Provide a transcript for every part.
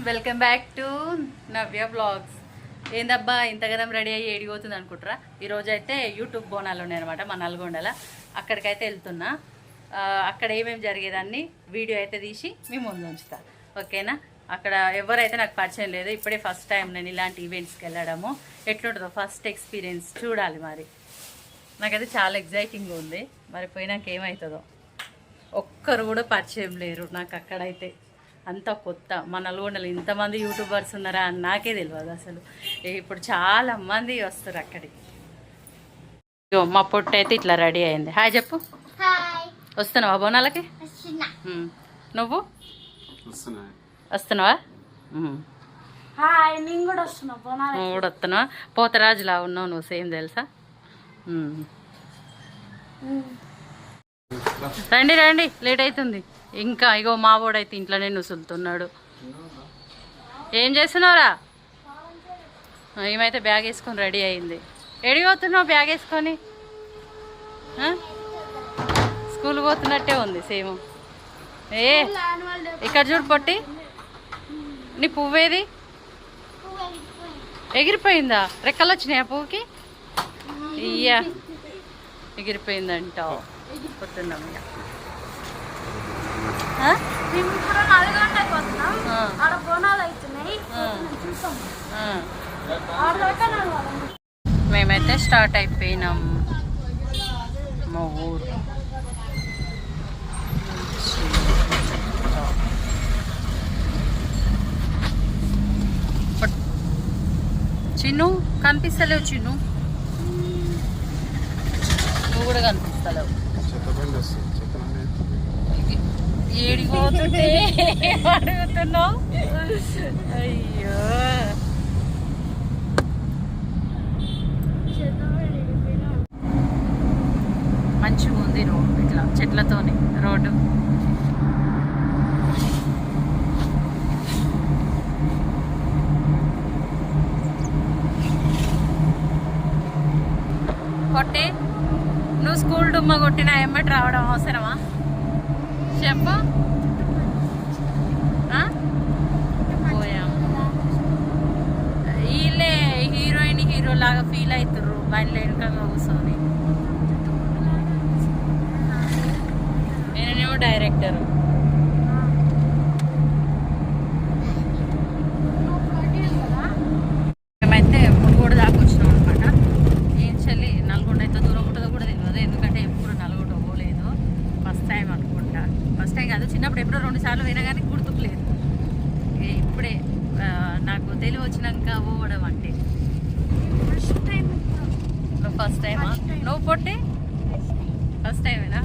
Welcome back to Navya blogs. ఏందబ్బా ఇంతగానం ready అయ్యి ఏడిపోతుంది అనుకుంటారా? ఈరోజు అయితే యూట్యూబ్ బోనాలు ఉన్నాయి అనమాట మా నల్గొండల. అక్కడికైతే వెళ్తున్నా. అక్కడ ఏమేమి జరిగేదాన్ని వీడియో అయితే తీసి మీ ముందు ఉంచుతా, ఓకేనా? అక్కడ ఎవరైతే నాకు పరిచయం లేదు, ఇప్పుడే ఫస్ట్ టైం నేను ఇలాంటి ఈవెంట్స్కి వెళ్ళడము. ఎట్లుంటుందో ఫస్ట్ ఎక్స్పీరియన్స్ చూడాలి. మరి నాకైతే చాలా ఎగ్జైటింగ్గా ఉంది. మరి పోయినాక ఏమవుతుందో. ఒక్కరు కూడా పరిచయం లేరు నాకు అక్కడైతే. అంత కొత్త. మా నల్గొండలో ఇంతమంది యూట్యూబర్స్ ఉన్నారా అని నాకే తెలియదు అసలు. ఇప్పుడు చాలా మంది వస్తారు అక్కడికి. మా పొట్టు అయితే ఇట్లా రెడీ అయింది. హాయ్ చెప్పు. వస్తున్నావా బోనాలకి? నువ్వు వస్తున్నావా? నువ్వు కూడా వస్తున్నావా? పోతరాజులా ఉన్నావు నువ్వు, సేమ్ తెలుసా? రండి రండి, లేట్ అవుతుంది ఇంకా. ఇగో మా వాడైతే ఇంట్లోనే నుసులుతున్నాడు. ఏం చేస్తున్నావురా? ఏమైతే బ్యాగ్ వేసుకొని రెడీ అయింది. ఎడికి పోతున్నావు బ్యాగ్ వేసుకొని? స్కూల్ పోతున్నట్టే ఉంది సేమ్. ఏ ఇక్కడ చూడు పొట్టి, నీ పువ్వేది? ఎగిరిపోయిందా? రెక్కలు వచ్చినాయి ఆ పువ్వుకి? ఇయ్యా ఎగిరిపోయిందంటావు. పోతున్నాం ఇక. మేమైతే స్టార్ట్ అయిపోయినాం మా ఊరు. చిన్ను కనిపిస్తలేవు. చిన్ను నువ్వు కూడా కనిపిస్తలేవు. ఏడిపోతుంటే అడుగుతున్నావు? అయ్యో మంచిగా ఉంది రోడ్డు, ఇట్లా చెట్లతోని రోడ్డు. కొట్టి నువ్వు స్కూల్ డుమ్మ కొట్టినా ఎమ్మటి రావడం అవసరమా చెప్పు? వీళ్ళే హీరోయిన్ హీరో లాగా ఫీల్ అవుతుర్రు బండ్ల వెనుకగా కూర్చొని. నేనేమో డైరెక్టరు. మేమైతే మునుగోడు దాకా వచ్చినాం అనమాట. ఏం చెల్లి నల్గొండ అయితే దూరం ఉంటుందో కూడా తెలియదు, ఎందుకంటే ఎప్పుడు నల్గొండ పోలేదు. ఫస్ట్ టైం అనుకుంటా. ఫస్ట్ టైం కాదు, చిన్నప్పుడు ఎప్పుడో 2 సార్లు పోయినా కానీ గుర్తుకులేదు. ఇప్పుడే నాకు తెలివి వచ్చినాక పోవడం అంటే ఫస్ట్ టైమా? నువ్వు పొట్టి ఫస్ట్ టైమేనా?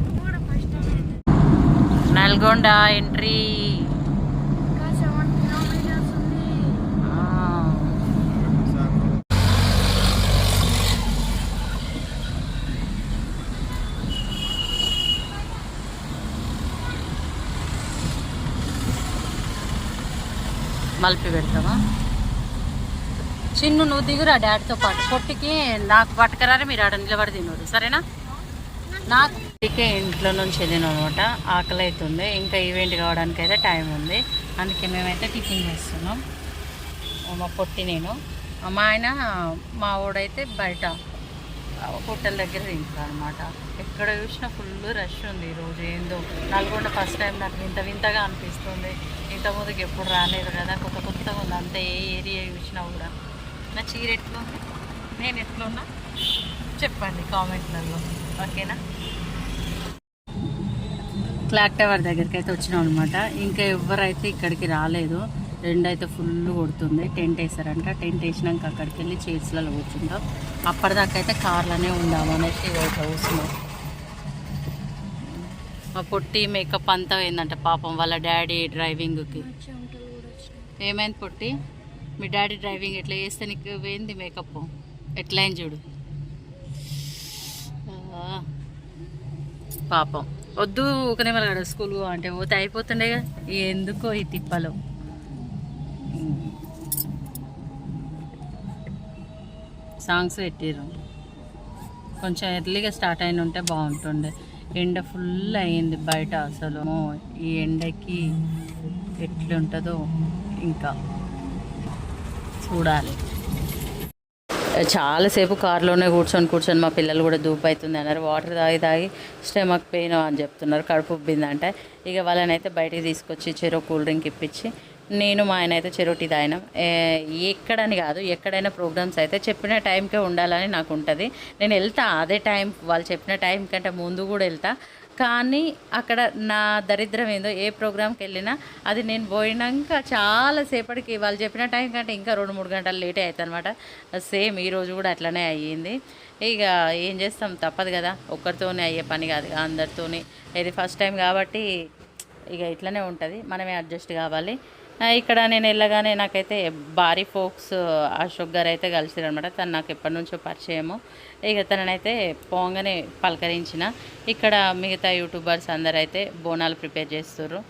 నల్గొండ ఎంట్రీ. మలిపి పెడతావా? చిన్ను నువ్వు దిగురా డాడీతో పాటు. పొట్టికి నాకు పట్టుకరారే, మీరు ఆడ నిలబడి తినరు సరేనా? నాకు ఇంట్లో నుంచి వెళ్ళినాం అనమాట. ఆకలి అవుతుంది, ఇంకా ఈవెంట్ కావడానికి అయితే టైం ఉంది. అందుకే మేమైతే టిఫిన్ చేస్తున్నాం. మా పొట్టి నేను, మా ఆయన, మా వాడైతే బయట హోటల్ దగ్గర తింటారు అనమాట. ఎక్కడ చూసినా ఫుల్ రష్ ఉంది ఈరోజు. ఏందో నల్గొండ ఫస్ట్ టైం నాకు వింత వింతగా అనిపిస్తుంది. ఇంత ముందుకు ఎప్పుడు రాలేదు కదా, కొత్తగా ఉంది అంతే. ఏ ఏరియా చూసినా కూడా. నా చీర ఎట్లుంది, నేను ఎట్లున్నా చెప్పండి కామెంట్లలో, ఓకేనా? క్లాక్ టవర్ దగ్గరికి అయితే వచ్చినాం అనమాట. ఇంకా ఎవరైతే ఇక్కడికి రాలేదు. ఎండ అయితే ఫుల్ కొడుతుంది. టెంట్ వేసారంట. టెంట్ వేసినాక అక్కడికి వెళ్ళి చైర్స్లలో కూర్చుంటాం. అప్పటిదాకా అయితే కార్లోనే ఉందామనేసి ఇట్లా కూర్చున్నాం. మా పొట్టి మేకప్ అంతా ఏందంట పాపం వాళ్ళ డాడీ డ్రైవింగ్కి. ఏమైంది పొట్టి? మీ డాడీ డ్రైవింగ్ ఎట్లా చేస్తే నీకు ఏంది మేకప్ ఎట్లా అయింది చూడు. పాపం వద్దు ఊకనే మళ్ళీ స్కూల్ అంటే పోతే అయిపోతుండేగా, ఎందుకో ఈ తిప్పలు. సాంగ్స్ పెట్టిర్రు. కొంచెం ఎర్లీగా స్టార్ట్ అయిన ఉంటే బాగుంటుండే. ఎండ ఫుల్ అయ్యింది బయట. అసలు ఈ ఎండకి ఎట్లుంటుందో ఇంకా చూడాలి. చాలాసేపు కారులోనే కూర్చొని మా పిల్లలు కూడా దూపు అవుతుంది అన్నారు. వాటర్ తాగి స్టమక్ పెయిన్ అని చెప్తున్నారు, కడుపు ఉబ్బిందంటే. ఇక వాళ్ళనైతే బయటికి తీసుకొచ్చి చెరో కూల్ డ్రింక్ ఇప్పించి నేను మా ఆయన అయితే చెరోటి తాగినాం. ఎక్కడని కాదు, ఎక్కడైనా ప్రోగ్రామ్స్ అయితే చెప్పిన టైంకే ఉండాలని నాకు ఉంటుంది. నేను వెళ్తా అదే టైం, వాళ్ళు చెప్పిన టైం కంటే ముందు కూడా వెళ్తా. కానీ అక్కడ నా దరిద్రం ఏందో, ఏ ప్రోగ్రామ్కి వెళ్ళినా అది నేను పోయినాక చాలాసేపటికి వాళ్ళు చెప్పిన టైం కంటే ఇంకా 2-3 గంటలు లేటే అవుతుంది అనమాట. సేమ్ ఈరోజు కూడా అట్లనే అయ్యింది. ఇక ఏం చేస్తాం, తప్పదు కదా, ఒక్కరితోనే అయ్యే పని కాదు, అందరితోని. ఇది ఫస్ట్ టైం కాబట్టి ఇక ఇట్లనే ఉంటుంది, మనమే అడ్జస్ట్ కావాలి. ఇక్కడ నేను వెళ్ళగానే నాకైతే భారీ ఫోక్స్ అశోక్ గారు అయితే కలిసిరనమాట. తను నాకు ఎప్పటి నుంచో పరిచయము. ఇక తననైతే పోగానే పలకరించిన. ఇక్కడ మిగతా యూట్యూబర్స్ అందరూ అయితే బోనాలు ప్రిపేర్ చేస్తున్నారు.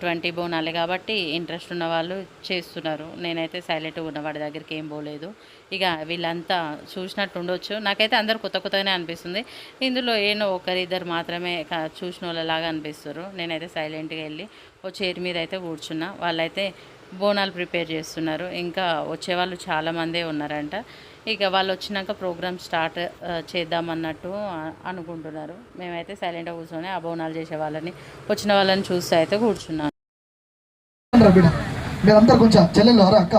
20 బోనాలే కాబట్టి ఇంట్రెస్ట్ ఉన్న వాళ్ళు చేస్తున్నారు. నేనైతే సైలెంట్గా ఉన్న వాడి దగ్గరికి ఏం పోలేదు. ఇక వీళ్ళంతా చూసినట్టు ఉండొచ్చు, నాకైతే అందరు కొత్తగానే అనిపిస్తుంది. ఇందులో ఏనో ఒకరిద్దరు మాత్రమే చూసిన వాళ్ళలాగా అనిపిస్తారు. నేనైతే సైలెంట్గా వెళ్ళి ఓ చైర్ మీద అయితే కూర్చున్నా. వాళ్ళైతే బోనాలు ప్రిపేర్ చేస్తున్నారు. ఇంకా వచ్చేవాళ్ళు చాలామందే ఉన్నారంట. ఇక వాళ్ళు వచ్చినాక ప్రోగ్రామ్ స్టార్ట్ చేద్దామన్నట్టు అనుకుంటున్నారు. మేమైతే సైలెంట్గా కూర్చొని ఆ బోనాలు చేసే వాళ్ళని, వచ్చిన వాళ్ళని చూస్తూ అయితే కూర్చున్నాను. మీరందరూ కొంచెం చెల్లెలు అక్క,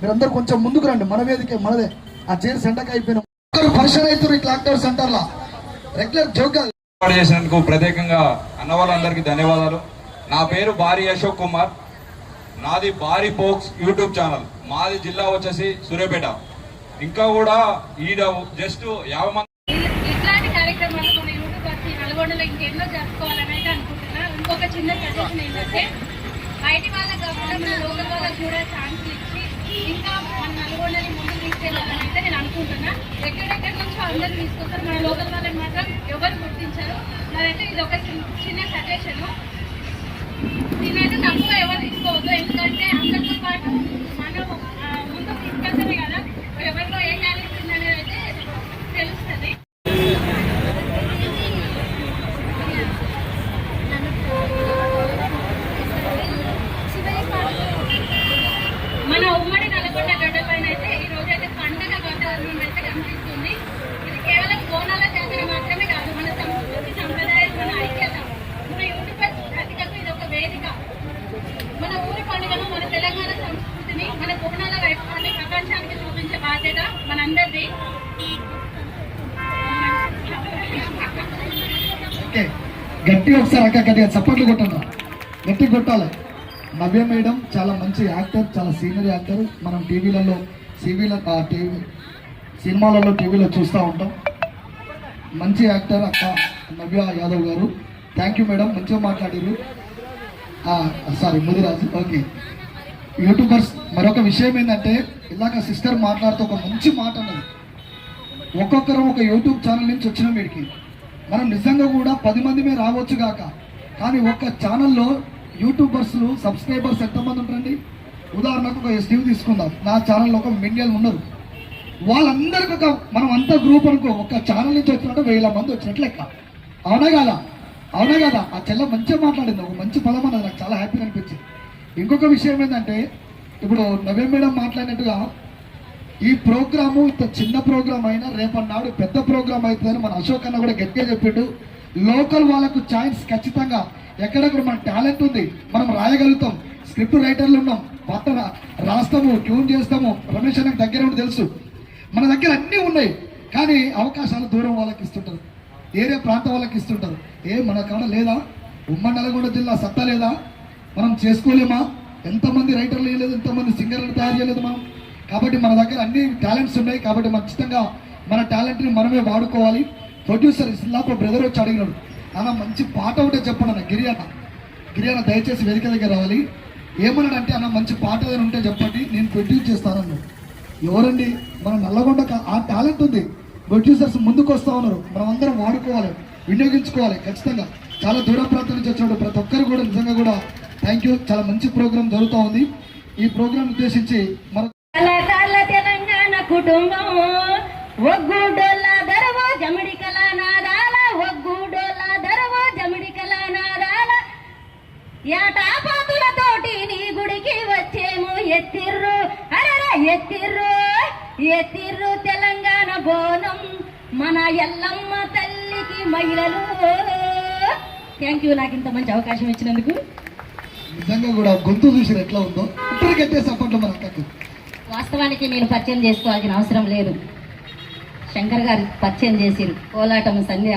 మీరందరూ కొంచెం ముందుకు రండి. మన వేదికే మనదే. ఆ చైర్ సెంటర్కి అయిపోయిన ఫంక్షన్ అవుతారు ఈ క్లాక్ టవర్ సెంటర్లో. రెగ్యులర్ జోక్ చేసినందుకు ప్రత్యేకంగా అన్న వాళ్ళందరికీ ధన్యవాదాలు. నా పేరు భారీ అశోక్ కుమార్. నాది భారీ ఫోక్స్ యూట్యూబ్ ఛానల్. మాది జిల్లా వచ్చేసి సూర్యాపేట. ఇంకా కూడా ఈడ జస్ట్ 50 మంది. ఇట్లాంటి కార్యక్రమాలు మన యూట్యూబర్స్ నల్గొండలో ఇంకెన్నో జరుపుకోవాలని అయితే అనుకుంటున్నా. ఇంకొక చిన్న సజెషన్ ఏంటంటే, బయటి వాళ్ళకి కాకుండా మన లోకల్ వాళ్ళకి కూడా ఛాన్స్ ఇచ్చి ఇంకా మన నల్గొండని ముందుకు తీసుకెళ్ళాలని అయితే నేను అనుకుంటున్నా. ఎక్కడెక్కడి నుంచో అందరూ తీసుకొస్తారు, మన లోకల్ వాళ్ళని మాత్రం ఎవరు గుర్తించారు. నాదైతే ఇది ఒక చిన్న సజెషన్. దీనైతే తక్కువ ఎవరు తీసుకోవద్దు, ఎందుకంటే అందరితో పాటు మనం ముందుకు తీసుకెళ్తామే కదా, ఎవరిలో ఏ టాలెంట్ ఉందనేది అయితే తెలుస్తుంది. మన ఉమ్మడి నల్గొండ గడ్డ పైన అయితే ఈ రోజు అయితే పండుగ వాతావరణం అయితే కనిపిస్తుంది. ఇది కేవలం బోనాల జాతర మాత్రమే కాదు, మన సంస్కృతి, సంప్రదాయం, మన ఐక్యత, మన యూట్యూబర్స్ బ్రతికకు ఇది ఒక వేదిక. మన ఊరి పండుగను, మన తెలంగాణ సంస్కృతిని, మన బోనాల వైభవాన్ని ప్రపంచానికి చూపించే బాధ్యత మనందరిది. గట్టిగా ఒకసారి అక్క గట్టిగా చప్పట్లు కొట్టండి, గట్టిగా కొట్టాలి. నవ్య మేడం చాలా మంచి యాక్టర్, చాలా సీనియర్ యాక్టర్. మనం టీవీలలో సినిమాలలో టీవీలో చూస్తూ ఉంటాం. మంచి యాక్టర్ అక్క నవ్య యాదవ్ గారు. థ్యాంక్ యూ మేడం, మంచిగా మాట్లాడారు. సారీ ముదిరాజు. ఓకే యూట్యూబర్స్, మరొక విషయం ఏంటంటే, ఇలాగ సిస్టర్ మాట్లాడుతూ ఒక మంచి మాట అన్నది. ఒక్కొక్కరు ఒక యూట్యూబ్ ఛానల్ నుంచి వచ్చిన వీడికి మనం నిజంగా కూడా 10 మందిమే రావచ్చు కాక, కానీ ఒక్క ఛానల్లో యూట్యూబర్స్ సబ్స్క్రైబర్స్ ఎంతమంది ఉంటారండి? ఉదాహరణకు ఒక స్టీవ్ తీసుకుందాం, నా ఛానల్లో ఒక మిలియన్ ఉన్నారు. వాళ్ళందరికీ ఒక మనం అంతా గ్రూప్ అనుకో, ఒక ఛానల్ నుంచి వచ్చినట్టు 1000 మంది వచ్చినట్లు లెక్క. అవునా కదా? అవునా కదా? ఆ చెల్ల మంచిగా మాట్లాడింది, ఒక మంచి పదం అన్నది, నాకు చాలా హ్యాపీగా అనిపించింది. ఇంకొక విషయం ఏంటంటే, ఇప్పుడు నవ్య మేడం మాట్లాడినట్టుగా ఈ ప్రోగ్రాము ఇంత చిన్న ప్రోగ్రామ్ అయినా రేపన్నాడు పెద్ద ప్రోగ్రామ్ అవుతుందని మన అశోక్ అన్న కూడా గట్టిగా చెప్పిండు. లోకల్ వాళ్ళకు ఛాన్స్ ఖచ్చితంగా, ఎక్కడెక్కడ మన టాలెంట్ ఉంది, మనం రాయగలుగుతాం, స్క్రిప్ట్ రైటర్లు ఉన్నాం, పాట రాస్తాము, ట్యూన్ చేస్తాము. రమేష్ అన్నకు దగ్గర ఉండి తెలుసు, మన దగ్గర అన్నీ ఉన్నాయి. కానీ అవకాశాలు దూరం వాళ్ళకి ఇస్తుంటారు, ఏరియా ప్రాంతం వాళ్ళకి ఇస్తుంటారు. మన కాడ లేదా? ఉమ్మడి నల్గొండ జిల్లా సత్తా లేదా? మనం చేసుకోలేమా? ఎంతమంది రైటర్లు వేయలేదు, ఎంతమంది సింగర్లను తయారు చేయలేదు మనం. కాబట్టి మన దగ్గర అన్ని టాలెంట్స్ ఉన్నాయి. కాబట్టి ఖచ్చితంగా మన టాలెంట్ని మనమే వాడుకోవాలి. ప్రొడ్యూసర్ ఇస్లాప బ్రదర్ వచ్చి అడిగినాడు, అన్న మంచి పాట ఒకటే చెప్పండి అన్న. గిరియాన దయచేసి వేదిక దగ్గర రావాలి. ఏమన్నాడంటే, అన్న మంచి పాట ఏదైనా ఉంటే చెప్పండి, నేను ప్రొడ్యూస్ చేస్తానన్నాడు. ఎవరండి? మన నల్లగొండ ఆ టాలెంట్ ఉంది, ప్రొడ్యూసర్స్ ముందుకు వస్తూ ఉన్నారు. మనం అందరం వాడుకోవాలి, వినియోగించుకోవాలి. ఖచ్చితంగా చాలా దూర ప్రాంతం నుంచి వచ్చాడు ప్రతి ఒక్కరు కూడా నిజంగా కూడా థ్యాంక్ యూ. చాలా మంచి ప్రోగ్రామ్ జరుగుతూ ఉంది. ఈ ప్రోగ్రామ్ ఉద్దేశించి మన తెలంగాణ కుటుంబం ఒగ్గుడోళ్ళ దరవో జమిడికల నాదాల, ఒగ్గుడోళ్ళ దరవో జమిడికల నాదాల, ఏటా పాతులతోటి ఎత్తిర్రు అరరే ఎత్తిర్రు ఎత్తిర్రు తెలంగాణ బోనం మన ఎల్లమ్మ తల్లికి మహిళలు. థ్యాంక్ యూ నాకు ఇంత మంచి అవకాశం ఇచ్చినందుకు. నిజంగా కూడా గొంతు చూసి ఎట్లా ఉందో ఇప్పటికైతే సపోర్ట్లు మన అక్కకు. వాస్తవానికి నేను పరిచయం చేసుకోవాల్సిన అవసరం లేదు, శంకర్ గారు పరిచయం చేసిరు. కోలాటం సంధ్య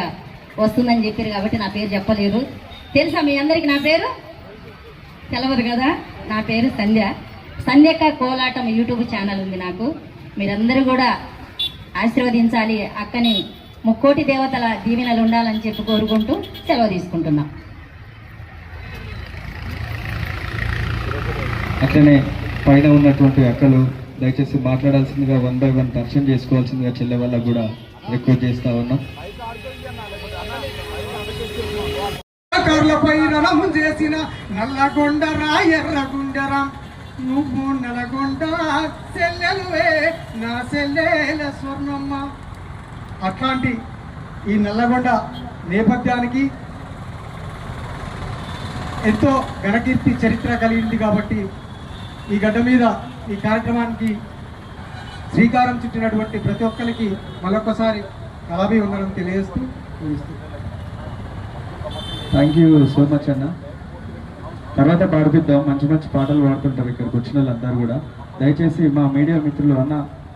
వస్తుందని చెప్పారు కాబట్టి నా పేరు చెప్పలేరు. తెలుసా మీ అందరికి నా పేరు? తెలవదు కదా. నా పేరు సంధ్య. సంధ్యక్క కోలాటం యూట్యూబ్ ఛానల్ ఉంది నాకు. మీరందరూ కూడా ఆశీర్వదించాలి, అక్కని ముక్కోటి దేవతల దీవెనలు ఉండాలని చెప్పి కోరుకుంటూ సెలవు తీసుకుంటున్నాం. అట్లనే పైన ఉన్నటువంటి అక్కలు దయచేసి మాట్లాడాల్సిందిగా 1 by 1 దర్శనం చేసుకోవాల్సిందిగా చెల్లె వాళ్ళకు కూడా రిక్వెస్ట్ చేస్తా ఉన్నాం. కర్లపై రణము చేసిన నల్లగొండరా ఎర్రగుండరా నువ్వు నల్లగొండ చెల్లెలువే నా చెల్లెల స్వర్ణమ్మ. అట్లాంటి ఈ నల్లగొండ నేపథ్యానికి ఎంతో ఘనకీర్తి చరిత్ర కలిగింది కాబట్టి ఈ గడ్డ మీద ఈ కార్యక్రమానికి శ్రీకారం చుట్టినటువంటి ప్రతి ఒక్కరికి మరొకసారి కళాభివందనం తెలియజేస్తూ ముగిస్తూ. థ్యాంక్ యూ సో మచ్ అన్న. తర్వాత పాడిపిద్దాం, మంచి మంచి పాటలు పాడుతుంటారు ఇక్కడికి వచ్చిన వాళ్ళందరూ కూడా. దయచేసి మా మీడియా మిత్రులు అన్న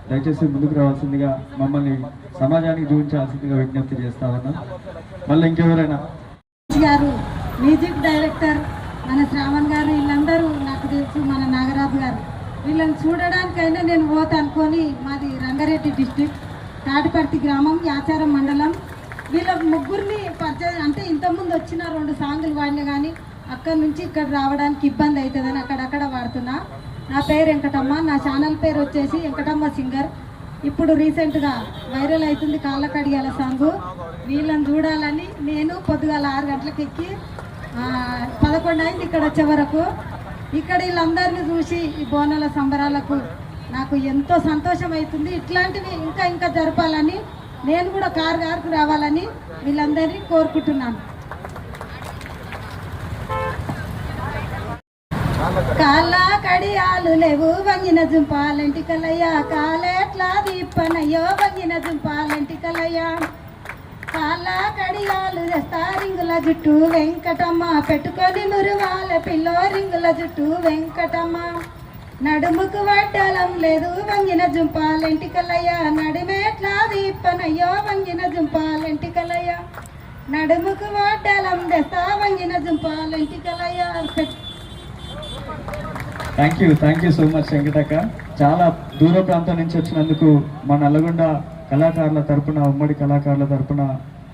దయచేసి ముందుకు రావాల్సిందిగా, మమ్మల్ని సమాజానికి చూపించాల్సిందిగా విజ్ఞప్తి చేస్తా ఉన్నా. మళ్ళీ ఇంకెవరైనా గారు, మ్యూజిక్ డైరెక్టర్ మన శ్రావణ్ గారు, వీళ్ళందరూ నాకు తెలుసు. మన నాగరాజు గారు, వీళ్ళని చూడడానికైనా నేను పోతా అనుకొని, మాది రంగారెడ్డి డిస్టిక్ తాటిపర్తి గ్రామం యాచారం మండలం. వీళ్ళ ముగ్గురిని పరిచయం అంటే ఇంతకుముందు వచ్చిన 2 సాంగులు వాడినా కానీ అక్కడి నుంచి ఇక్కడ రావడానికి ఇబ్బంది అవుతుందని అక్కడక్కడ వాడుతున్నా. నా పేరు వెంకటమ్మ, నా ఛానల్ పేరు వచ్చేసి వెంకటమ్మ సింగర్. ఇప్పుడు రీసెంట్గా వైరల్ అవుతుంది కాళ్ళ కడియాల సాంగు. వీళ్ళని చూడాలని నేను పొద్దుగాల 6 గంటలకు ఎక్కి 11 అయింది ఇక్కడ వచ్చే వరకు. ఇక్కడ వీళ్ళందరినీ చూసి ఈ బోనాల సంబరాలకు నాకు ఎంతో సంతోషం అవుతుంది. ఇట్లాంటివి ఇంకా ఇంకా జరపాలని, నేను కూడా కారుకు రావాలని వీళ్ళందరినీ కోరుకుంటున్నాను. కాళ్ళ కడియాలు లేవు వంగిన జుంపాలంటికలయ్యా, కాలేట్లా దీపనయ్యో వంగిన జుంపాలంటికలయ్యా. కాళ్ళ కడియాలు తెస్తా రింగుల జుట్టు వెంకటమ్మ, పెట్టుకొని మురువాల పిల్లో రింగుల జుట్టు వెంకటమ్మ. నడుముకు వడ్డలం లేదు వంగిన జుంపాలెంటికలయ్యా, నడిమేట్లా దీపనయ్యో వంగిన జుంపాలెంటికలయ్యా. నడుముకు వడ్డలం తెస్తా వంగిన జుంపాలెంటికలయ్యా. థ్యాంక్ యూ సో మచ్ వెంకటక్క. చాలా దూర ప్రాంతం నుంచి వచ్చినందుకు మా నల్లగొండ కళాకారుల తరపున, ఉమ్మడి కళాకారుల తరపున,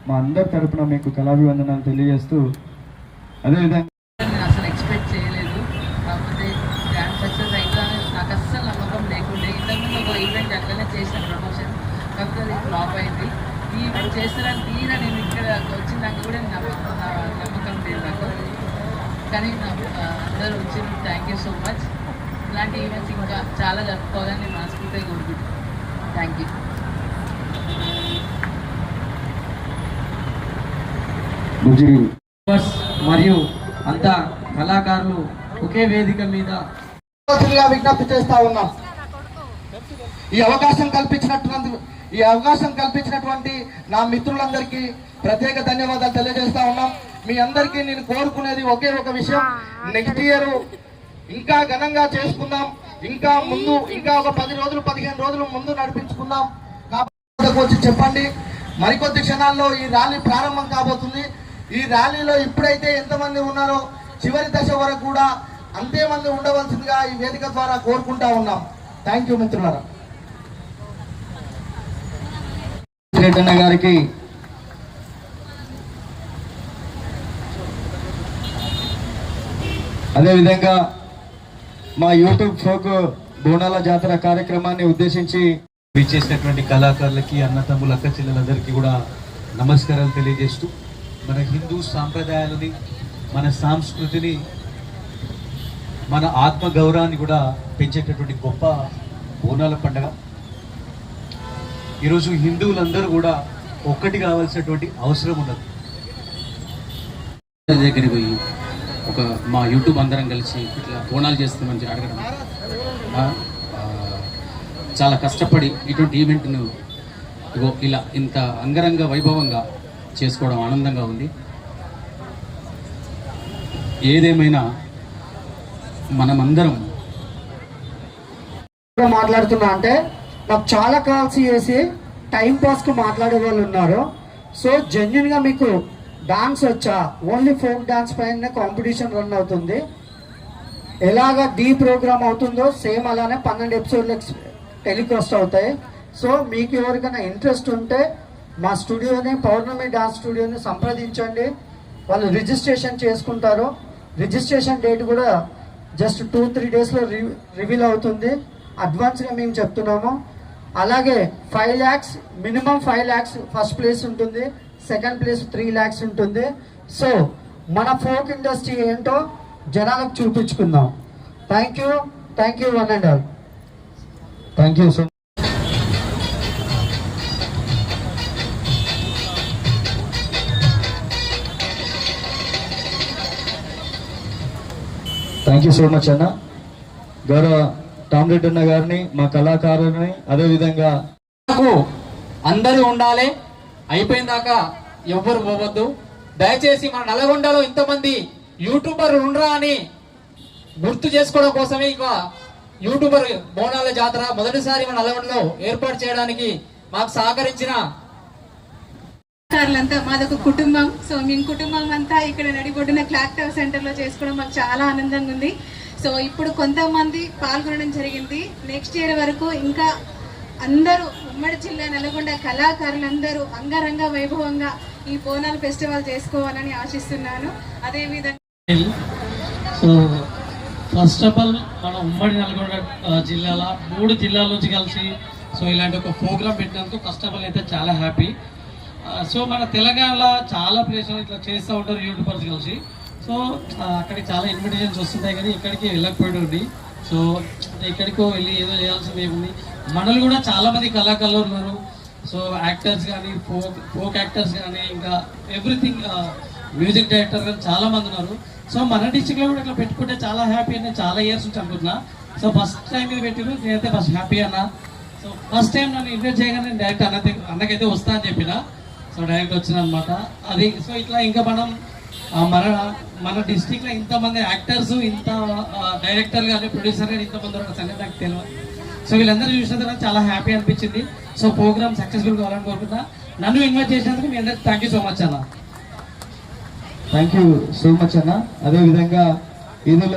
మా అందరి తరపున మీకు కళాభివందనాలు తెలియజేస్తూ, అదేవిధంగా నేను అసలు ఎక్స్పెక్ట్ చేయలేదు. కాకపోతే గ్రాండ్ సక్సెస్ అవుతుందని నాకు అస్సలు నమ్మకం లేకుండే. ఇంతకుముందు ఒక ఈవెంట్ అట్లనే చేసిన ప్రమోషన్, కాకపోతే అది ఫ్లాప్ అయింది. ఈ ఈవెంట్ చేస్తారని తీరా నేను ఇక్కడ వచ్చిందాక కూడా నమ్మకం లేదు నాకు. కానీ అందరూ వచ్చింది. Thank you so much. ఇలాంటి ఈవెంట్స్ ఇంకా చాలా జరుపుకోవాలని నేను మనస్ఫూర్తిగా కోరుకుంటున్నాను. Thank you. మరియు అంతా కళాకారులు ఒకే వేదిక మీద విజ్ఞప్తి చేస్తా ఉన్నాం. ఈ అవకాశం కల్పించినటువంటి నా మిత్రులందరికీ ప్రత్యేక ధన్యవాదాలు తెలియజేస్తా ఉన్నాం. మీ అందరికీ నేను కోరుకునేది ఒకే ఒక విషయం, నెక్స్ట్ ఇయర్ ఇంకా ఘనంగా చేసుకుందాం. ఇంకా ముందు ఇంకా ఒక 10 రోజులు 15 రోజులు ముందు నడిపించుకుందాం. కాబట్టి వచ్చి చెప్పండి. మరికొద్ది క్షణాల్లో ఈ ర్యాలీ ప్రారంభం కాబోతుంది. ఈ ర్యాలీలో ఇప్పుడైతే ఎంతమంది ఉన్నారో చివరి దశ వరకు కూడా అంతే మంది ఉండవలసిందిగా ఈ వేదిక ద్వారా కోరుకుంటా ఉన్నాం. థ్యాంక్ యూ మిత్రులారా. రెడ్డన్న గారికి అదేవిధంగా మా యూట్యూబ్ ఫోక్ బోనాల జాతర కార్యక్రమాన్ని ఉద్దేశించి విచ్చేసినటువంటి కళాకారులకి, అన్నతమ్ముల అక్క చెల్లెలందరికీ కూడా నమస్కారాలు తెలియజేస్తూ, మన హిందూ సాంప్రదాయాలని, మన సంస్కృతిని, మన ఆత్మ గౌరవాన్ని కూడా పెంచేటటువంటి గొప్ప బోనాల పండుగ. ఈరోజు హిందువులందరూ కూడా ఒక్కటి కావాల్సినటువంటి అవసరం ఉన్నది. దగ్గరికి పోయి మా యూట్యూబ్ అందరం కలిసి ఇట్లా బోనాలు చేస్తామని అడగడం చాలా కష్టపడి ఇటువంటి ఈవెంట్ను ఇలా ఇంత అంగరంగ వైభవంగా చేసుకోవడం ఆనందంగా ఉంది. ఏదేమైనా మనమందరం మాట్లాడుతున్నా అంటే నాకు చాలా కాల్స్ చేసి టైం పాస్కి మాట్లాడే వాళ్ళు ఉన్నారు. సో జెన్యున్గా మీకు డాన్స్ వచ్చా, ఓన్లీ ఫోక్ డాన్స్ పైన కాంపిటీషన్ రన్ అవుతుంది. ఎలాగ డీ ప్రోగ్రామ్ అవుతుందో సేమ్ అలానే 12 ఎపిసోడ్లు టెలికాస్ట్ అవుతాయి. సో మీకు ఎవరికైనా ఇంట్రెస్ట్ ఉంటే మా స్టూడియోని, పౌర్ణమి డాన్స్ స్టూడియోని సంప్రదించండి. వాళ్ళు రిజిస్ట్రేషన్ చేసుకుంటారు. రిజిస్ట్రేషన్ డేట్ కూడా జస్ట్ 2-3 డేస్లో రివీల్ అవుతుంది. అడ్వాన్స్గా మేము చెప్తున్నాము. అలాగే 5 lakhs, minimum 5 lakhs first place ఉంటుంది, సెకండ్ ప్లేస్ 3 lakhs ఉంటుంది. సో మన ఫోక్ ఇండస్ట్రీ ఏంటో జనాలకు చూపించుకుందాం. Thank you one and all. Thank you so much అన్న. గౌరవ టామ్రెడ్డి అన్న గారిని, మా కళాకారుని, అదేవిధంగా అందరూ ఉండాలి. అయిపోయిన దాకా ఎవ్వరు పోవద్దు. దయచేసి మన నల్గొండలో ఇంతమంది యూట్యూబర్ ఉండరా అని గుర్తు చేసుకోవడం కోసమే ఇక యూట్యూబర్ బోనాల జాతర మొదటిసారి మన నల్గొండలో ఏర్పాటు చేయడానికి మాకు సహకరించిన అంతా మాదొక కుటుంబం. సో మేము కుటుంబం అంతా ఇక్కడ నడిబొడ్డున క్లాక్ టవర్ సెంటర్లో చేసుకోవడం మాకు చాలా ఆనందంగా ఉంది. సో ఇప్పుడు కొంతమంది పాల్గొనడం జరిగింది. నెక్స్ట్ ఇయర్ వరకు ఇంకా అందరూ ఉమ్మడి జిల్లా నల్గొండ కళాకారులందరూ అంగరంగ వైభవంగా ఈ బోనాల ఫెస్టివల్ చేసుకోవాలని ఆశిస్తున్నాను. అదేవిధంగా సో ఫస్ట్ ఆఫ్ ఆల్ మన ఉమ్మడి నల్గొండ జిల్లాలో 3 జిల్లాల నుంచి కలిసి సో ఇలాంటి ఒక ప్రోగ్రామ్ పెట్టినందుకు ఫస్ట్ ఆఫ్ ఆల్ అయితే చాలా హ్యాపీ. సో మన తెలంగాణలో చాలా ప్లేసులు ఇట్లా చేస్తూ ఉంటారు యూట్యూబర్స్ కలిసి. సో అక్కడికి చాలా ఇన్విటేషన్స్ వస్తుంటాయి కానీ ఇక్కడికి వెళ్ళకపోయింది. సో ఎక్కడికో వెళ్ళి ఏదో చేయాల్సింది ఏముంది. మనలు కూడా చాలామంది కళాకారులు ఉన్నారు. సో యాక్టర్స్ కానీ, ఫోక్ యాక్టర్స్ కానీ, ఇంకా ఎవ్రీథింగ్ మ్యూజిక్ డైరెక్టర్ కానీ చాలామంది ఉన్నారు. సో మన డిస్టిక్లో కూడా ఇట్లా పెట్టుకుంటే చాలా హ్యాపీ అని చాలా ఇయర్స్ నుంచి అనుకుంటున్నా. సో ఫస్ట్ టైం ఇది పెట్టిన నేనైతే ఫస్ట్ హ్యాపీ అన్నా. సో ఫస్ట్ టైం నన్ను ఇన్వైట్ చేయగానే డైరెక్ట్ అన్నకైతే వస్తా అని చెప్పిన. సో డైరెక్ట్ వచ్చిన అనమాట అది. సో ఇట్లా ఇంకా మనం మన డిస్టిక్లో ఇంతమంది యాక్టర్స్, ఇంత డైరెక్టర్ కానీ, ప్రొడ్యూసర్ కానీ ఇంతమంది ఉన్న సంగతి నాకు తెలియదు. సో వీళ్ళందరూ చూసిన తర్వాత చాలా హ్యాపీ అనిపించింది. సో ప్రోగ్రామ్ సక్సెస్ఫుల్ కావాలని కోరుకుంటా. నన్ను ఇన్వైట్ చేసినందుకు మీ అందరికి థ్యాంక్ యూ సో మచ్ అన్న. థ్యాంక్ యూ సో మచ్ అన్న. అదేవిధంగా ఈదుల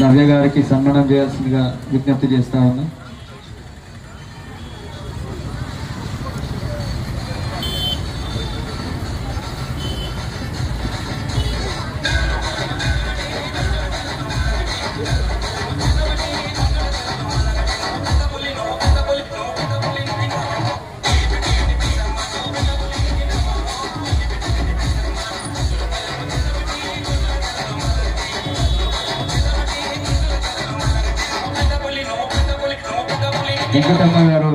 నవ్య గారికి సన్మానం చేయాల్సిందిగా విజ్ఞప్తి చేస్తా ఉన్నా. వెంకటమ్మ గారు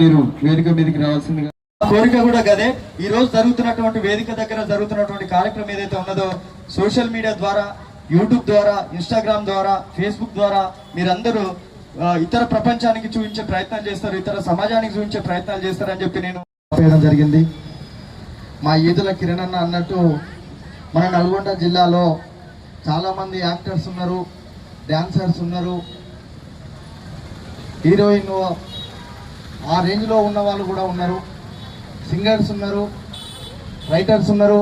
మీరు వేదిక మీదకి రావాల్సిందిగా. కోరిక కూడా గదే. ఈ రోజు జరుగుతున్నటువంటి వేదిక దగ్గర జరుగుతున్నటువంటి కార్యక్రమం ఏదైతే ఉన్నదో సోషల్ మీడియా ద్వారా, యూట్యూబ్ ద్వారా, ఇన్స్టాగ్రామ్ ద్వారా, ఫేస్బుక్ ద్వారా మీరందరూ ఇతర ప్రపంచానికి చూపించే ప్రయత్నాలు చేస్తారు, ఇతర సమాజానికి చూపించే ప్రయత్నాలు చేస్తారని చెప్పి నేను చేయడం జరిగింది. మా ఈదుల కిరణ్ అన్న అన్నట్టు మన నల్గొండ జిల్లాలో చాలామంది యాక్టర్స్ ఉన్నారు, డాన్సర్స్ ఉన్నారు, హీరోయిన్ ఆ రేంజ్లో ఉన్న వాళ్ళు కూడా ఉన్నారు, సింగర్స్ ఉన్నారు, రైటర్స్ ఉన్నారు.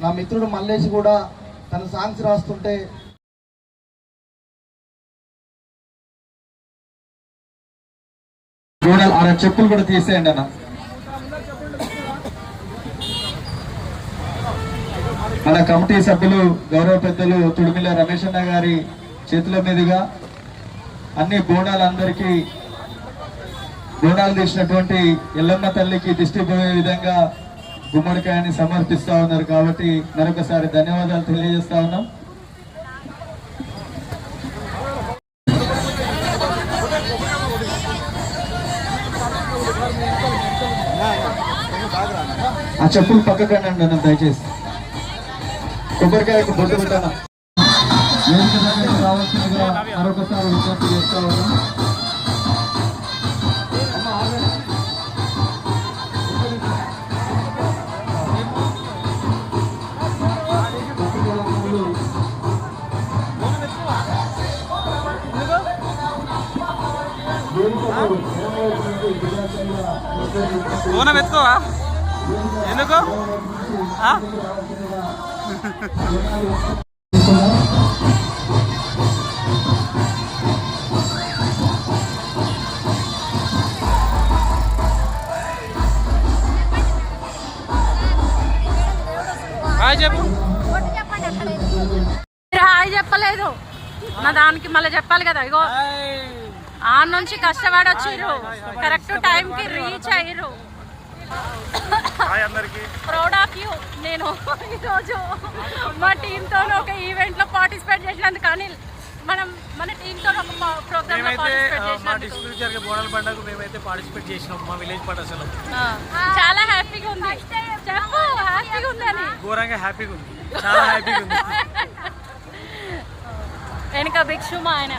నా మిత్రుడు మల్లేష్ కూడా తన సాంగ్స్ రాస్తుంటే ఆ చెప్పులు కూడా తీసేయండి అన్న. మన కమిటీ సభ్యులు గౌరవ పెద్దలు తుడిమిల రమేష్ అన్న గారి చేతుల మీదుగా అన్ని బోనాలందరికీ బోనాలు తీసినటువంటి ఎల్లమ్మ తల్లికి దిష్టి పోయే విధంగా గుమ్మడికాయని సమర్పిస్తా ఉన్నారు. కాబట్టి మరొకసారి ధన్యవాదాలు తెలియజేస్తా ఉన్నాం. ఆ చెప్పులు పక్కకండి అన్న దయచేసి. కొబ్బరికాయకు బొట్టు పెట్టాను. రావాల్సిన చేయాల్సిందిగా మరొకసారి విజ్ఞప్తి చేస్తా ఉన్నాం. ఎత్తుకోవా ఎందుకు హాయ్ చెప్పు. హాయ్ చెప్పలేదు నా దానికి మళ్ళీ చెప్పాలి కదా. ఇగో ఆ నుంచి కష్టపడి వచ్చిర్రు, కరెక్ట్ టైంకి రీచ్ అయ్యారు. Proud of you. నేను ఈరోజు మా టీంతో ఒక ఈవెంట్లో పార్టిసిపేట్ చేసినందుకు అనిల్, మన టీంతో ఒక ప్రోగ్రామ్ బోనాల పండుగ మేమైతే పార్టిసిపేట్ చేసినాం మా విలేజ్ పటాసలో. చాలా హ్యాపీగా ఉంది. చెప్పు హ్యాపీగా ఉందని. ఘోరంగా హ్యాపీగా ఉంది, చాలా హ్యాపీగా ఉంది. వెనక భిక్షు మా ఆయన.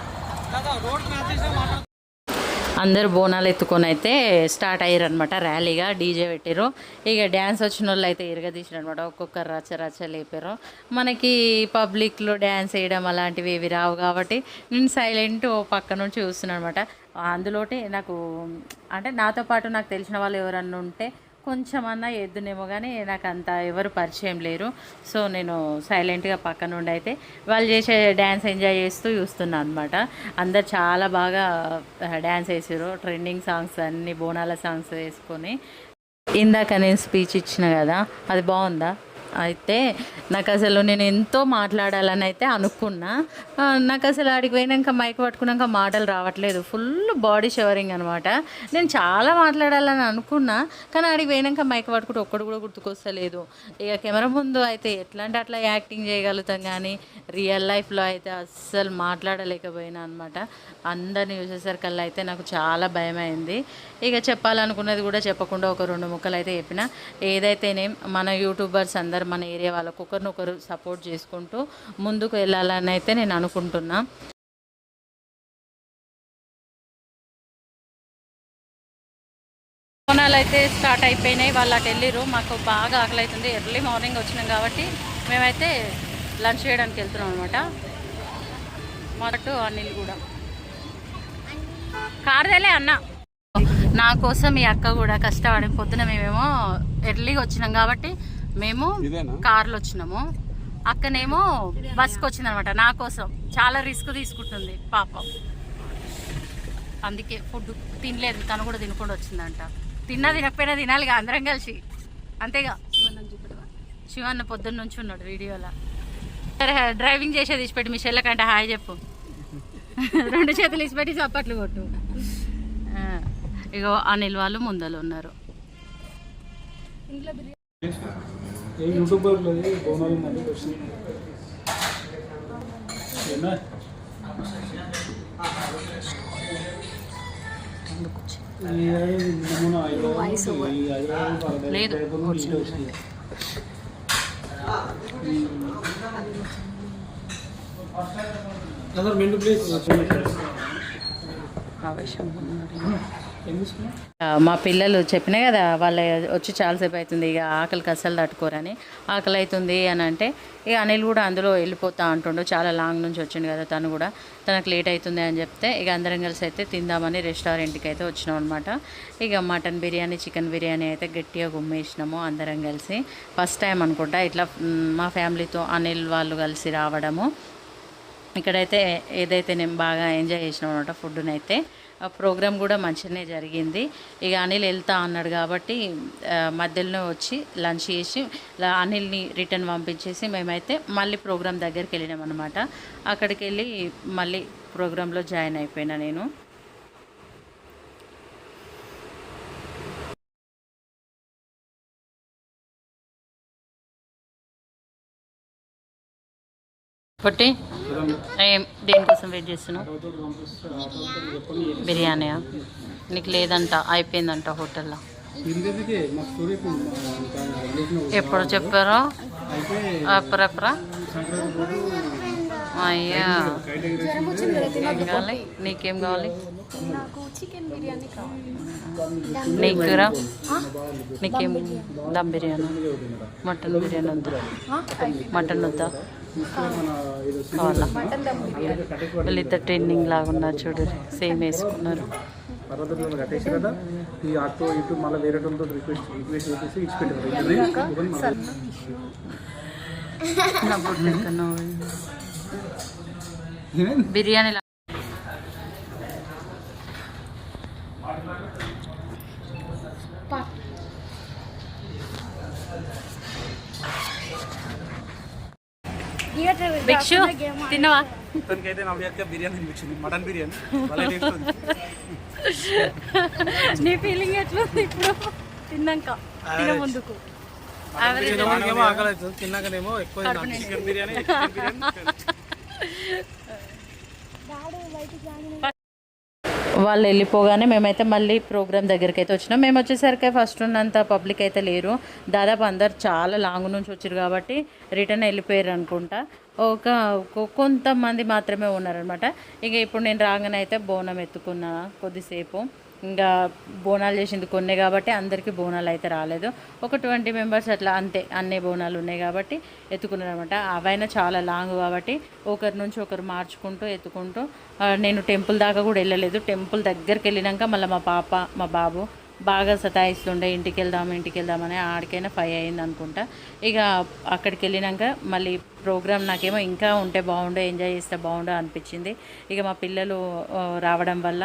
అందరు బోనాలు ఎత్తుకొని అయితే స్టార్ట్ అయ్యారు అనమాట. ర్యాలీగా డీజే పెట్టారు. ఇక డ్యాన్స్ వచ్చిన వాళ్ళు అయితే ఇరగదీసారు అనమాట. ఒక్కొక్కరు రచ్చ లేపారు. మనకి పబ్లిక్లో డ్యాన్స్ వేయడం అలాంటివి ఏవి రావు కాబట్టి నేను సైలెంట్ పక్క నుంచి చూస్తున్నాను అనమాట. అందులోటి నాకు అంటే నాతో పాటు నాకు తెలిసిన వాళ్ళు ఎవరన్నా ఉంటే కొంచెమన్నా ఎద్దునేమో కానీ నాకు అంత ఎవరు పరిచయం లేరు. సో నేను సైలెంట్గా పక్క నుండి అయితే వాళ్ళు చేసే డ్యాన్స్ ఎంజాయ్ చేస్తూ చూస్తున్నాను అనమాట. అందరు చాలా బాగా డ్యాన్స్ వేసారు. ట్రెండింగ్ సాంగ్స్ అన్నీ బోనాల సాంగ్స్ వేసుకొని. ఇందాక నేను స్పీచ్ ఇచ్చిన కదా, అది బాగుందా? అయితే నాకు అసలు నేను ఎంతో మాట్లాడాలని అయితే అనుకున్నా. నాకు అసలు ఆడికి పోయినాక మైక్ పట్టుకున్నాక మాటలు రావట్లేదు. ఫుల్ బాడీ షవరింగ్ అనమాట. నేను చాలా మాట్లాడాలని అనుకున్నా, కానీ ఆడికి పోయినాక మైక్ పట్టుకుంటే ఒక్కడు కూడా గుర్తుకొస్తలేదు. ఇక కెమెరా ముందు అయితే ఎట్లా అంటే అట్లా యాక్టింగ్ చేయగలుగుతాం, కానీ రియల్ లైఫ్లో అయితే అస్సలు మాట్లాడలేకపోయినా అనమాట. అందరిని చూసేసరికల్లా అయితే నాకు చాలా భయమైంది. ఇక చెప్పాలనుకున్నది కూడా చెప్పకుండా ఒక 2 ముక్కలు అయితే చెప్పిన. ఏదైతేనే మన యూట్యూబర్స్ అందరు మన ఏరియా వాళ్ళకు ఒకరినొకరు సపోర్ట్ చేసుకుంటూ ముందుకు వెళ్ళాలని అయితే నేను అనుకుంటున్నా. బోనాలు అయితే స్టార్ట్ అయిపోయినాయి. వాళ్ళు అటు వెళ్ళిరు. మాకు బాగా ఆకలి అవుతుంది. ఎర్లీ మార్నింగ్ వచ్చినాం కాబట్టి మేమైతే లంచ్ చేయడానికి వెళ్తున్నాం అనమాట. మొదట అనిల్ కూడా కార్దేలే అన్న నా కోసం ఈ అక్క కూడా కష్టపడి పొద్దున మేమేమో ఎర్లీగా వచ్చినాం కాబట్టి మేము కార్లో వచ్చినాము. అక్కనేమో బస్కి వచ్చింది అనమాట. నా కోసం చాలా రిస్క్ తీసుకుంటుంది పాపం. అందుకే ఫుడ్ తినలేదు, తను కూడా తినకుండా వచ్చిందంట. తినకపోయినా తినాలిగా అందరం కలిసి, అంతేగా. శివన్న పొద్దున్న నుంచి ఉన్నాడు వీడియోలో. సరే డ్రైవింగ్ చేసేది తీసిపెట్టి మీ చెల్లకంటే హాయ్ చెప్పు. 2 చేతులు తీసిపెట్టి చప్పట్లు కొట్టు. ఇగో అనిల్ వాళ్ళు ముందలు ఉన్నారు. లేదు మా పిల్లలు చెప్పినా కదా, వాళ్ళ వచ్చి చాలాసేపు అవుతుంది, ఇక ఆకలికి అస్సలు తట్టుకోరని. ఆకలి అవుతుంది అని అంటే ఇక అనిల్ కూడా అందులో వెళ్ళిపోతా అంటుండు. చాలా లాంగ్ నుంచి వచ్చిండు కదా తను కూడా, తనకు లేట్ అవుతుంది అని చెప్తే ఇక అందరం కలిసి అయితే తిందామని రెస్టారెంట్కి అయితే వచ్చినాం అనమాట. ఇక మటన్ బిర్యానీ, చికెన్ బిర్యానీ అయితే గట్టిగా గుమ్మేసినాము అందరం కలిసి. ఫస్ట్ టైం అనుకుంటా ఇట్లా మా ఫ్యామిలీతో అనిల్ వాళ్ళు కలిసి రావడము. ఇక్కడైతే ఏదైతే నేను బాగా ఎంజాయ్ చేసినాం అనమాట ఫుడ్నైతే. ప్రోగ్రామ్ కూడా మంచిగానే జరిగింది. ఇక అనిల్ వెళ్తా అన్నాడు కాబట్టి మధ్యలోనే వచ్చి లంచ్ చేసి అనిల్ని రిటర్న్ పంపించేసి మేమైతే మళ్ళీ ప్రోగ్రామ్ దగ్గరికి వెళ్ళినాం అనమాట. అక్కడికి వెళ్ళి మళ్ళీ ప్రోగ్రాంలో జాయిన్ అయిపోయినా నేను. పొట్టి దేనికోసం వెయిట్ చేస్తున్నావు? బిర్యానీయా? నీకు లేదంట, అయిపోయిందంట హోటల్లో. ఎప్పుడు చెప్పారో? ఎప్పుడెప్పుడా అయ్యా ఏం కావాలి? నీకేం కావాలి? నాకు చికెన్ బిర్యానీ కావాలి. నీకురా? నీకేం? దమ్ బిర్యానీ, మటన్ బిర్యానీ వద్దా? మటన్ వద్దా? కావాలా? వీళ్ళిద్దరు ట్రైనింగ్ లాగా ఉన్నారు చూడు, సేమ్ వేసుకున్నారు. బిర్యానీ భిక్షు తిన్నవా? ఇతనికైతే నా బిర్యానీ అనిపించింది, మటన్ బిర్యానీ. నీ ఫీలింగ్ ఎట్లుంది ఇప్పుడు తిన్నాక? తిన ముందుకు ఆకలి అవుతుంది, తిన్నాకనేమో ఎక్కువ చికెన్ బిర్యానీ. వాళ్ళు వెళ్ళిపోగానే మేమైతే మళ్ళీ ప్రోగ్రామ్ దగ్గరికి అయితే వచ్చినాం. మేము వచ్చేసరికి ఫస్ట్ ఉన్నంత పబ్లిక్ అయితే లేరు, దాదాపు అందరు చాలా లాంగ్ నుంచి వచ్చారు కాబట్టి రిటర్న్ వెళ్ళిపోయారు అనుకుంటా. కొంతమంది మాత్రమే ఉన్నారనమాట. ఇక ఇప్పుడు నేను రాగానే అయితే బోనం ఎత్తుకున్నా కొద్దిసేపు. ఇంకా బోనాలు చేసింది కొన్ని కాబట్టి అందరికీ బోనాలు అయితే రాలేదు, ఒక 20 మెంబర్స్ అట్లా అంతే. అన్ని బోనాలు ఉన్నాయి కాబట్టి ఎత్తుకున్నారు అనమాట. అవైనా చాలా లాంగ్ కాబట్టి ఒకరి నుంచి ఒకరు మార్చుకుంటూ ఎత్తుకుంటూ, నేను టెంపుల్ దాకా కూడా వెళ్ళలేదు. టెంపుల్ దగ్గరికి వెళ్ళినాక మళ్ళీ మా పాప మా బాబు బాగా సతాయిస్తుండే, ఇంటికి వెళ్దామని ఆడికైనా 5 అయింది అనుకుంటా. ఇక అక్కడికి వెళ్ళినాక మళ్ళీ ప్రోగ్రామ్ నాకేమో ఇంకా ఉంటే బాగుండు, ఎంజాయ్ చేస్తే బాగుండు అనిపించింది. ఇక మా పిల్లలు రావడం వల్ల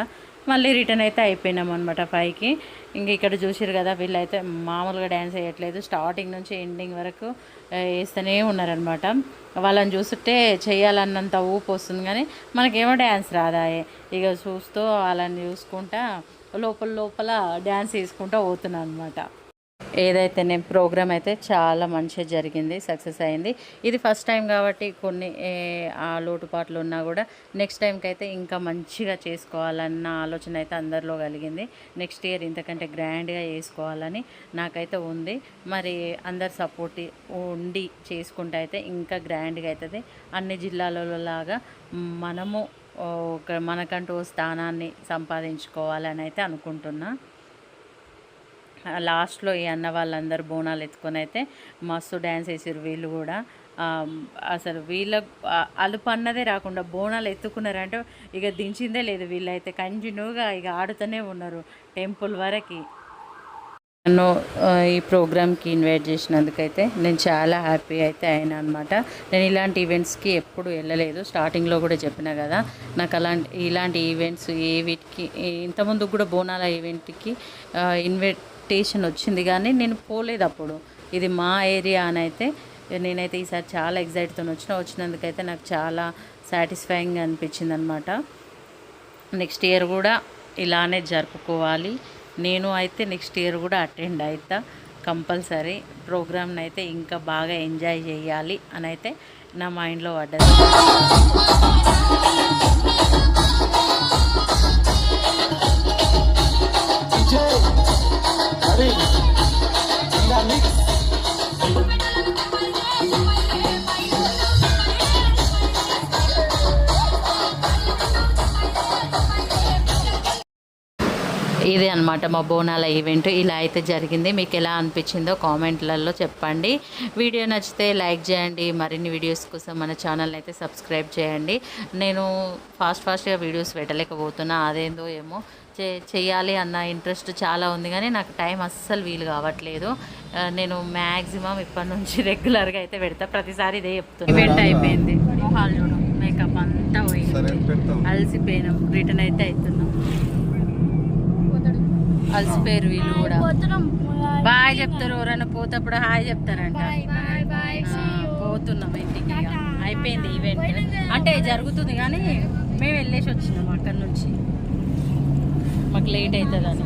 మళ్ళీ రిటర్న్ అయితే అయిపోయినాం అనమాట 5కి. ఇంక ఇక్కడ చూసారు కదా, వీళ్ళైతే మామూలుగా డ్యాన్స్ వేయట్లేదు, స్టార్టింగ్ నుంచి ఎండింగ్ వరకు వేస్తూనే ఉన్నారనమాట. వాళ్ళని చూస్తుంటే చేయాలన్నంత ఊపు వస్తుంది కానీ మనకేమో డ్యాన్స్ రాదాయే. ఇక చూస్తూ వాళ్ళని చూసుకుంటా లోపల డ్యాన్స్ వేసుకుంటూ పోతున్నాను అనమాట. ఏదైతే నేను ప్రోగ్రామ్ అయితే చాలా మంచిగా జరిగింది, సక్సెస్ అయింది. ఇది ఫస్ట్ టైం కాబట్టి కొన్ని ఆ లోటుపాట్లు ఉన్నా కూడా నెక్స్ట్ టైంకి అయితే ఇంకా మంచిగా చేసుకోవాలన్న ఆలోచన అయితే అందరిలో కలిగింది. నెక్స్ట్ ఇయర్ ఇంతకంటే గ్రాండ్గా చేసుకోవాలని నాకైతే ఉంది. మరి అందరు సపోర్ట్ ఉండి చేసుకుంటే అయితే ఇంకా గ్రాండ్గా అవుతుంది. అన్ని జిల్లాలలో లాగా మనము మనకంటూ స్థానాన్ని సంపాదించుకోవాలని అయితే అనుకుంటున్నా. లాస్ట్లో ఈ అన్న వాళ్ళందరూ బోనాలు ఎత్తుకొని అయితే మస్తు డ్యాన్స్ వేసారు. వీళ్ళు కూడా అసలు వీళ్ళ అలుపు అన్నదే రాకుండా బోనాలు ఎత్తుకున్నారంటే ఇక దించిందే లేదు. వీళ్ళైతే కంటిన్యూగా ఇక ఆడుతూనే ఉన్నారు టెంపుల్ వరకు. నన్ను ఈ ప్రోగ్రామ్కి ఇన్వైట్ చేసినందుకైతే నేను చాలా హ్యాపీ అయితే అయినా అనమాట. నేను ఇలాంటి ఈవెంట్స్కి ఎప్పుడు వెళ్ళలేదు, స్టార్టింగ్లో కూడా చెప్పినా కదా. నాకు ఇలాంటి ఈవెంట్స్ వీటికి ఇంతకుముందు కూడా బోనాల ఈవెంట్కి ఇన్విటేషన్ వచ్చింది కానీ నేను పోలేదు అప్పుడు. ఇది మా ఏరియా అని అయితే నేనైతే ఈసారి చాలా ఎగ్జైట్తో వచ్చినందుకైతే నాకు చాలా సాటిస్ఫైయింగ్ అనిపించింది అనమాట. నెక్స్ట్ ఇయర్ కూడా ఇలానే జరుపుకోవాలి. నేను అయితే నెక్స్ట్ ఇయర్ కూడా అటెండ్ అవుతా కంపల్సరీ. ప్రోగ్రామ్ని అయితే ఇంకా బాగా ఎంజాయ్ చేయాలి అని అయితే నా మైండ్లో పడ్డది. ఇదే అనమాట మా బోనాల ఈవెంట్. ఇలా అయితే జరిగింది. మీకు ఎలా అనిపించిందో కామెంట్లలో చెప్పండి. వీడియో నచ్చితే లైక్ చేయండి. మరిన్ని వీడియోస్ కోసం మన ఛానల్ని అయితే సబ్స్క్రైబ్ చేయండి. నేను ఫాస్ట్గా వీడియోస్ పెట్టలేకపోతున్నా, అదేందో ఏమో. చేయాలి అన్న ఇంట్రెస్ట్ చాలా ఉంది కానీ నాకు టైం అస్సలు వీలు కావట్లేదు. నేను మ్యాక్సిమం ఇప్పటి నుంచి రెగ్యులర్గా అయితే పెడతా. ప్రతిసారి ఇదే చెప్తాను. ఈవెంట్ అయిపోయింది, హాల్ చూడడం, మేకప్ అంతా పోయింది, అలసిపోయినాం. రిటర్న్ అయితే అవుతున్నాం. అలసిపోయారు వీళ్ళు కూడా. బాయ్ చెప్తారు, ఎవరైనా పోతప్పుడు హాయ్ చెప్తారంట. పోతున్నాం ఇంటికి. అయిపోయింది ఈవెంట్, అంటే జరుగుతుంది కానీ మేము వెళ్ళేసి వచ్చినాం అక్కడి నుంచి. మాకు లేట్ అవుతుందని.